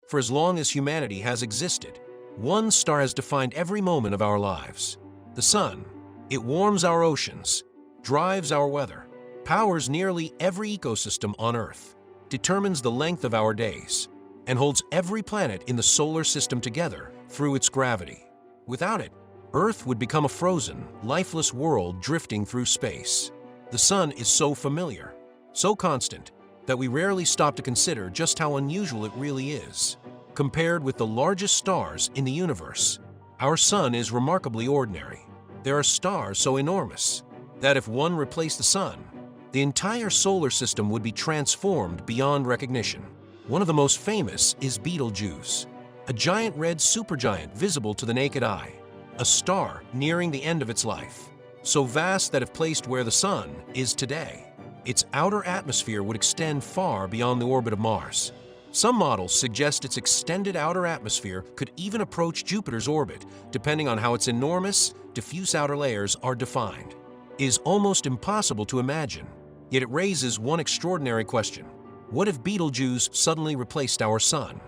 For as long as humanity has existed, one star has defined every moment of our lives. The sun. It warms our oceans, drives our weather, powers nearly every ecosystem on Earth, determines the length of our days, and holds every planet in the solar system together through its gravity. Without it, Earth would become a frozen, lifeless world drifting through space. The sun is so familiar, so constant, that we rarely stop to consider just how unusual it really is. Compared with the largest stars in the universe, our sun is remarkably ordinary. There are stars so enormous that if one replaced the sun, the entire solar system would be transformed beyond recognition. One of the most famous is Betelgeuse, a giant red supergiant visible to the naked eye, a star nearing the end of its life, so vast that if placed where the sun is today, its outer atmosphere would extend far beyond the orbit of Mars. Some models suggest its extended outer atmosphere could even approach Jupiter's orbit, depending on how its enormous, diffuse outer layers are defined. It is almost impossible to imagine, yet it raises one extraordinary question. What if Betelgeuse suddenly replaced our sun?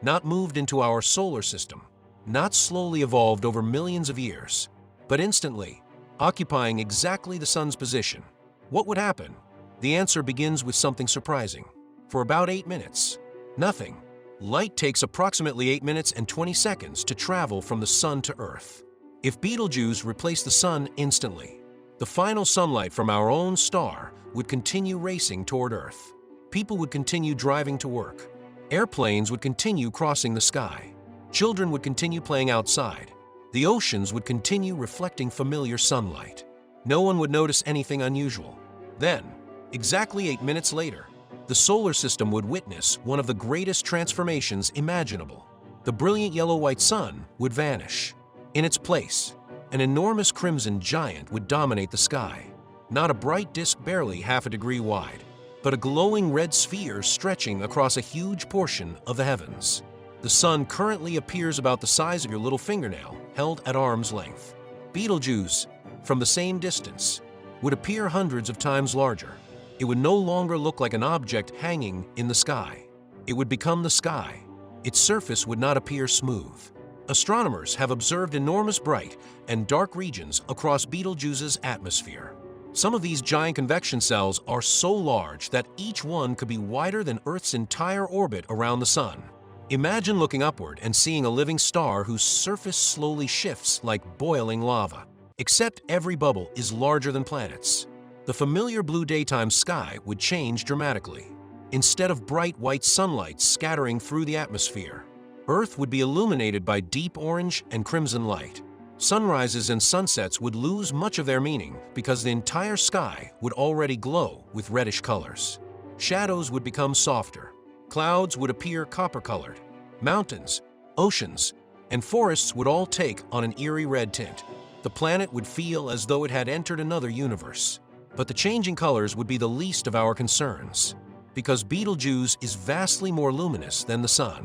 Not moved into our solar system, not slowly evolved over millions of years, but instantly, occupying exactly the sun's position. What would happen? The answer begins with something surprising. For about 8 minutes, nothing. Light takes approximately 8 minutes and 20 seconds to travel from the sun to Earth. If Betelgeuse replaced the sun instantly, the final sunlight from our own star would continue racing toward Earth. People would continue driving to work. Airplanes would continue crossing the sky. Children would continue playing outside. The oceans would continue reflecting familiar sunlight. No one would notice anything unusual. Then, exactly 8 minutes later, the solar system would witness one of the greatest transformations imaginable. The brilliant yellow-white sun would vanish. In its place, an enormous crimson giant would dominate the sky. Not a bright disk barely half a degree wide, but a glowing red sphere stretching across a huge portion of the heavens. The sun currently appears about the size of your little fingernail, held at arm's length. Betelgeuse, from the same distance, would appear hundreds of times larger. It would no longer look like an object hanging in the sky. It would become the sky. Its surface would not appear smooth. Astronomers have observed enormous bright and dark regions across Betelgeuse's atmosphere. Some of these giant convection cells are so large that each one could be wider than Earth's entire orbit around the sun. Imagine looking upward and seeing a living star whose surface slowly shifts like boiling lava. Except every bubble is larger than planets. The familiar blue daytime sky would change dramatically. Instead of bright white sunlight scattering through the atmosphere, Earth would be illuminated by deep orange and crimson light. Sunrises and sunsets would lose much of their meaning because the entire sky would already glow with reddish colors. Shadows would become softer. Clouds would appear copper-colored. Mountains, oceans, and forests would all take on an eerie red tint. The planet would feel as though it had entered another universe. But the changing colors would be the least of our concerns, because Betelgeuse is vastly more luminous than the sun.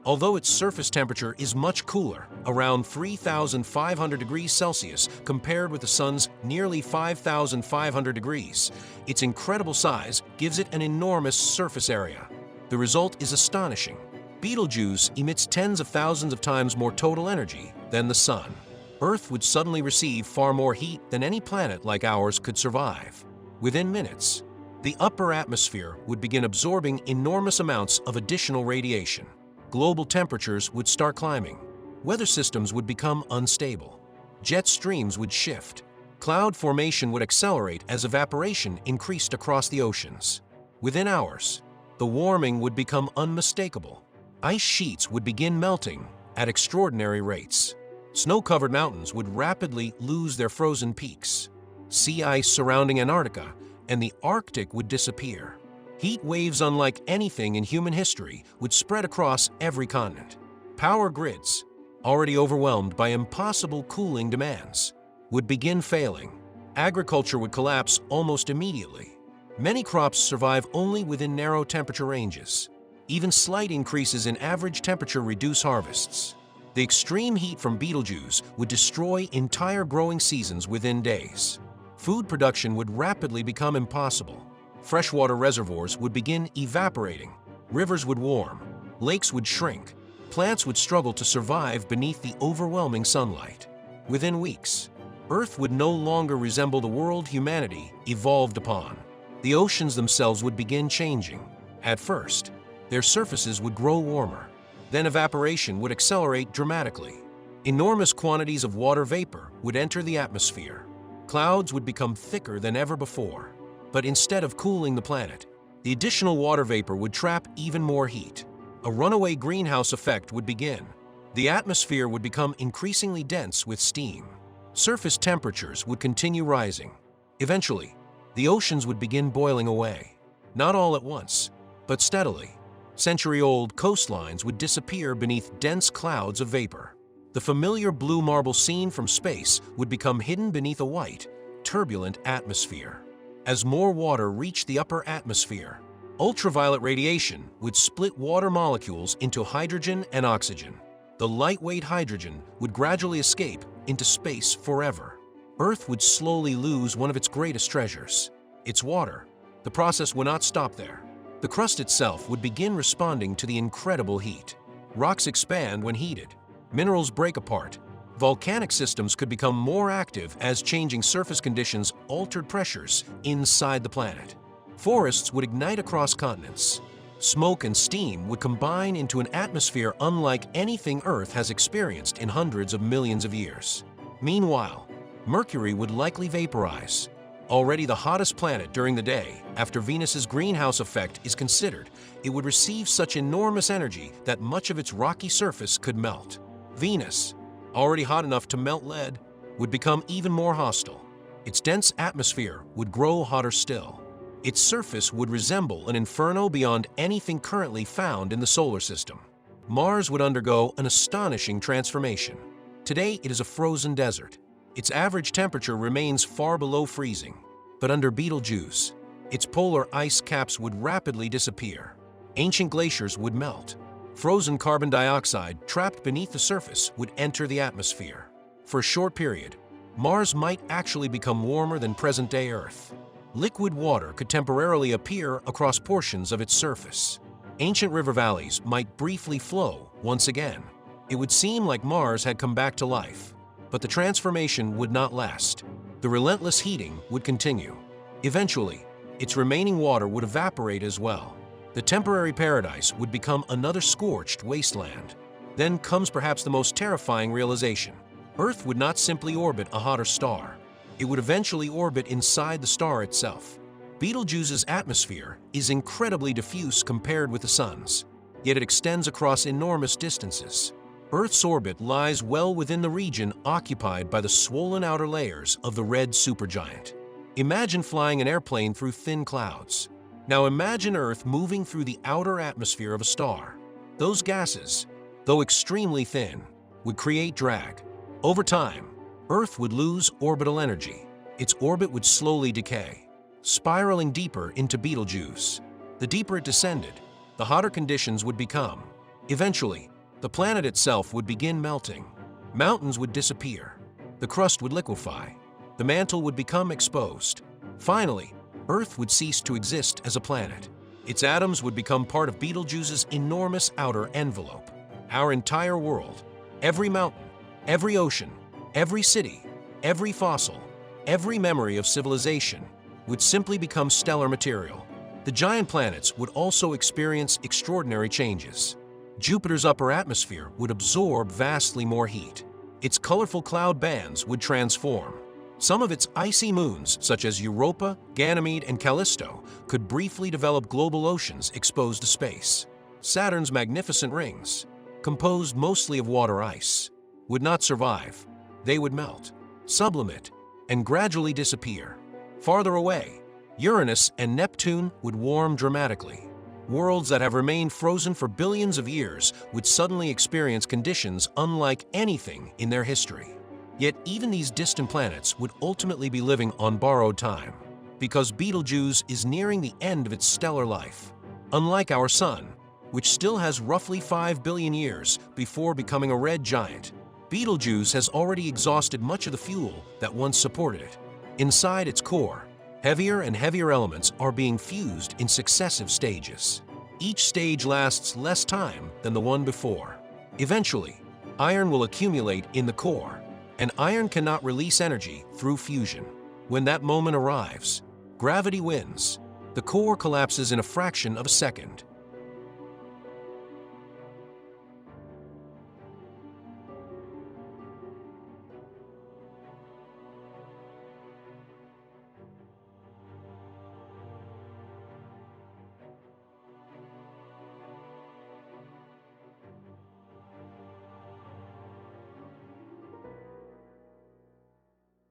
Although its surface temperature is much cooler, around 3,500 degrees Celsius compared with the sun's nearly 5,500 degrees, its incredible size gives it an enormous surface area. The result is astonishing. Betelgeuse emits tens of thousands of times more total energy than the sun. Earth would suddenly receive far more heat than any planet like ours could survive. Within minutes, the upper atmosphere would begin absorbing enormous amounts of additional radiation. Global temperatures would start climbing. Weather systems would become unstable. Jet streams would shift. Cloud formation would accelerate as evaporation increased across the oceans. Within hours, the warming would become unmistakable. Ice sheets would begin melting at extraordinary rates. Snow-covered mountains would rapidly lose their frozen peaks. Sea ice surrounding Antarctica and the Arctic would disappear. Heat waves unlike anything in human history would spread across every continent. Power grids, already overwhelmed by impossible cooling demands, would begin failing. Agriculture would collapse almost immediately. Many crops survive only within narrow temperature ranges. Even slight increases in average temperature reduce harvests. The extreme heat from Betelgeuse would destroy entire growing seasons within days. Food production would rapidly become impossible. Freshwater reservoirs would begin evaporating. Rivers would warm. Lakes would shrink. Plants would struggle to survive beneath the overwhelming sunlight. Within weeks, Earth would no longer resemble the world humanity evolved upon. The oceans themselves would begin changing. At first, their surfaces would grow warmer. Then evaporation would accelerate dramatically. Enormous quantities of water vapor would enter the atmosphere. Clouds would become thicker than ever before. But instead of cooling the planet, the additional water vapor would trap even more heat. A runaway greenhouse effect would begin. The atmosphere would become increasingly dense with steam. Surface temperatures would continue rising. Eventually, the oceans would begin boiling away. Not all at once, but steadily. Century-old coastlines would disappear beneath dense clouds of vapor. The familiar blue marble scene from space would become hidden beneath a white, turbulent atmosphere. As more water reached the upper atmosphere, ultraviolet radiation would split water molecules into hydrogen and oxygen. The lightweight hydrogen would gradually escape into space forever. Earth would slowly lose one of its greatest treasures, its water. The process would not stop there. The crust itself would begin responding to the incredible heat. Rocks expand when heated. Minerals break apart. Volcanic systems could become more active as changing surface conditions altered pressures inside the planet. Forests would ignite across continents. Smoke and steam would combine into an atmosphere unlike anything Earth has experienced in hundreds of millions of years. Meanwhile, Mercury would likely vaporize. Already the hottest planet during the day, after Venus's greenhouse effect is considered, it would receive such enormous energy that much of its rocky surface could melt. Venus, already hot enough to melt lead, would become even more hostile. Its dense atmosphere would grow hotter still. Its surface would resemble an inferno beyond anything currently found in the solar system. Mars would undergo an astonishing transformation. Today, it is a frozen desert. Its average temperature remains far below freezing. But under Betelgeuse, its polar ice caps would rapidly disappear. Ancient glaciers would melt. Frozen carbon dioxide trapped beneath the surface would enter the atmosphere. For a short period, Mars might actually become warmer than present-day Earth. Liquid water could temporarily appear across portions of its surface. Ancient river valleys might briefly flow once again. It would seem like Mars had come back to life. But the transformation would not last. The relentless heating would continue. Eventually, its remaining water would evaporate as well. The temporary paradise would become another scorched wasteland. Then comes perhaps the most terrifying realization. Earth would not simply orbit a hotter star. It would eventually orbit inside the star itself. Betelgeuse's atmosphere is incredibly diffuse compared with the Sun's, yet it extends across enormous distances. Earth's orbit lies well within the region occupied by the swollen outer layers of the red supergiant. Imagine flying an airplane through thin clouds. Now imagine Earth moving through the outer atmosphere of a star. Those gases, though extremely thin, would create drag. Over time, Earth would lose orbital energy. Its orbit would slowly decay, spiraling deeper into Betelgeuse. The deeper it descended, the hotter conditions would become. Eventually, the planet itself would begin melting. Mountains would disappear. The crust would liquefy. The mantle would become exposed. Finally, Earth would cease to exist as a planet. Its atoms would become part of Betelgeuse's enormous outer envelope. Our entire world, every mountain, every ocean, every city, every fossil, every memory of civilization would simply become stellar material. The giant planets would also experience extraordinary changes. Jupiter's upper atmosphere would absorb vastly more heat. Its colorful cloud bands would transform. Some of its icy moons, such as Europa, Ganymede, and Callisto, could briefly develop global oceans exposed to space. Saturn's magnificent rings, composed mostly of water ice, would not survive. They would melt, sublimate, and gradually disappear. Farther away, Uranus and Neptune would warm dramatically. Worlds that have remained frozen for billions of years would suddenly experience conditions unlike anything in their history. Yet even these distant planets would ultimately be living on borrowed time, because Betelgeuse is nearing the end of its stellar life. Unlike our Sun, which still has roughly 5 billion years before becoming a red giant, Betelgeuse has already exhausted much of the fuel that once supported it. Inside its core, heavier and heavier elements are being fused in successive stages. Each stage lasts less time than the one before. Eventually, iron will accumulate in the core, and iron cannot release energy through fusion. When that moment arrives, gravity wins. The core collapses in a fraction of a second.